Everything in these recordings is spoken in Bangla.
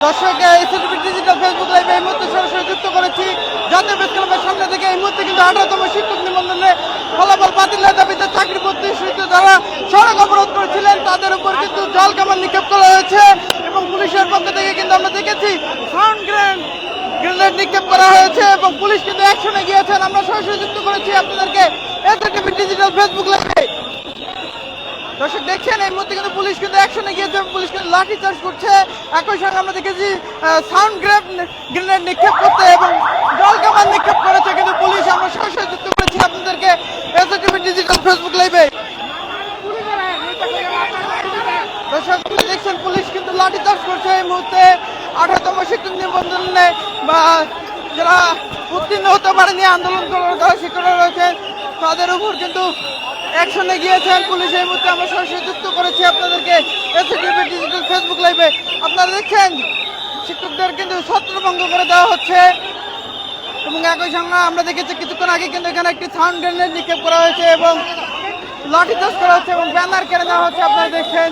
দর্শক এসএটিভি ডিজিটাল ফেসবুক লাইভে এই মুহূর্তে সরাসরি যুক্ত করেছি জাতীয় প্রেস ক্লাবের সামনে থেকে। এই মুহূর্তে কিন্তু 18তম শিক্ষক নিবন্ধনে ফলাফল বাতিলের দাবিতে চাকরি প্রতিষ্ঠিত যারা সড়ক অবরোধ করেছিলেন তাদের উপর কিন্তু জল কামান নিক্ষেপ করা হয়েছে এবং পুলিশের পক্ষ থেকে কিন্তু আমরা দেখেছি সাউন্ড গ্রেনেড নিক্ষেপ করা হয়েছে এবং পুলিশ কিন্তু অ্যাকশনে গিয়েছেন। আমরা সরাসরি যুক্ত করেছি আপনাদেরকে এসএটিভি ডিজিটাল ফেসবুক লাইভে। দর্শক দেখছেন এই মুহূর্তে কিন্তু পুলিশ কিন্তু অ্যাকশনে গিয়েছে, পুলিশ কিন্তু লাঠি চার্জ করছে। একই সঙ্গে আমরা দেখেছি সাউন্ড গ্রেনেড নিক্ষেপ করতে এবং জল কামান নিক্ষেপ করেছে কিন্তু পুলিশ। আমরা সরাসরি যুক্ত করেছি আপনাদেরকে এসএটিভি ডিজিটাল ফেসবুক লাইভে। দর্শক দেখছেন পুলিশ কিন্তু লাঠি চার্জ করছে এই মুহূর্তে 18তম শিক্ষক নিবন্ধনে বা যারা উত্তীর্ণ হতে পারেনি আন্দোলন করার যারা শিক্ষকরা রয়েছেন তাদের উপর কিন্তু অ্যাকশনে গিয়েছেন পুলিশ। এই মুহূর্তে আমরা সরাসরি যুক্ত করেছি আপনাদেরকে এসএটিভি ডিজিটাল ফেসবুক লাইভে। আপনারা দেখছেন শিক্ষকদের কিন্তু ছত্রভঙ্গ করে দেওয়া হচ্ছে এবং একই সঙ্গে আমরা দেখেছি কিছুক্ষণ আগে কিন্তু এখানে একটি সাউন্ড গ্রেনেড নিক্ষেপ করা হয়েছে এবং লাঠিচার্জ করা হচ্ছে এবং ব্যানার কেড়ে নেওয়া হচ্ছে। আপনারা দেখছেন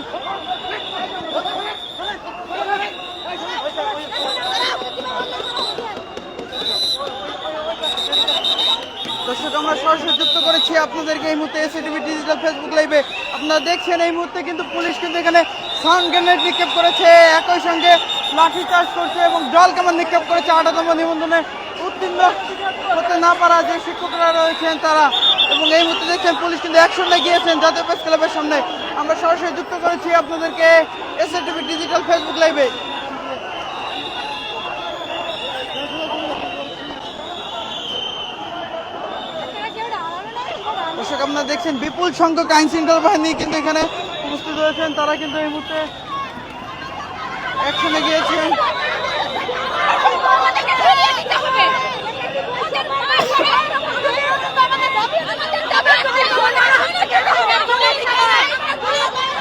দর্শক আমরা সরাসরি যুক্ত করেছি আপনাদেরকে এই মুহূর্তে এসএটিভি ডিজিটাল ফেসবুক লাইভে। আপনারা দেখছেন এই মুহূর্তে কিন্তু পুলিশ কিন্তু এখানে সাউন্ড গ্রেনেড নিক্ষেপ করেছে, একই সঙ্গে লাঠি চার্জ করছে এবং জল কামান নিক্ষেপ করেছে 18তম নিবন্ধনে উত্তীর্ণ হতে না পারা যে শিক্ষকরা রয়েছেন তারা। এবং এই মুহূর্তে দেখছেন পুলিশ কিন্তু অ্যাকশনে গিয়েছেন জাতীয় প্রেস ক্লাবের সামনে। আমরা সরাসরি যুক্ত করেছি আপনাদেরকে এসএটিভি ডিজিটাল ফেসবুক লাইভে। দর্শক আপনারা দেখছেন বিপুল সংখ্যক আইন শৃঙ্খলা বাহিনী কিন্তু এখানে উপস্থিত রয়েছেন, তারা কিন্তু এই মুহূর্তে অ্যাকশনে গিয়েছেন।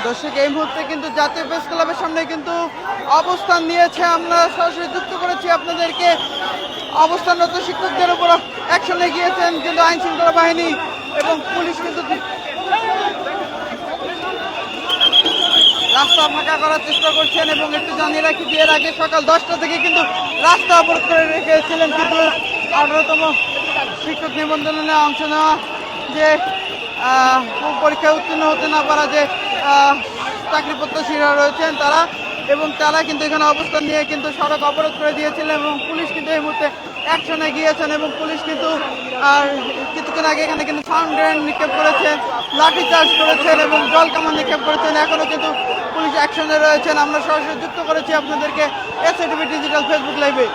দর্শক এই মুহূর্তে কিন্তু জাতীয় প্রেস ক্লাবের সামনে কিন্তু অবস্থান নিয়েছে। আমরা সরাসরি যুক্ত করেছি আপনাদেরকে অবস্থানরত শিক্ষকদের উপর অ্যাকশনে গিয়েছেন কিন্তু আইন শৃঙ্খলা বাহিনী এবং পুলিশ কিন্তু রাস্তা ফাঁকা করার চেষ্টা করছেন। এবং একটু জানিয়ে রাখি বিয়ের আগে সকাল 10টা থেকে কিন্তু রাস্তা অবরোধ করে রেখেছিলেন কিন্তু 18তম শিক্ষক নিবন্ধনে অংশ নেওয়া যে পরীক্ষায় উত্তীর্ণ হতে না পারা যে চাকরি প্রত্যাশীরা রয়েছেন তারা, এবং তারা কিন্তু এখানে অবস্থান নিয়ে কিন্তু সড়ক অবরোধ করে দিয়েছিলেন এবং পুলিশ কিন্তু এই মুহূর্তে অ্যাকশনে গিয়েছেন এবং পুলিশ কিন্তু কিছুক্ষণ আগে এখানে কিন্তু সাউন্ড গ্রেনেড নিক্ষেপ করেছেন, লাঠি চার্জ করেছেন এবং জল কামান নিক্ষেপ করেছেন। এখনো কিন্তু পুলিশ অ্যাকশনে রয়েছেন। আমরা সরাসরি যুক্ত করেছি আপনাদেরকে এসএটিভি ডিজিটাল ফেসবুক লাইভে।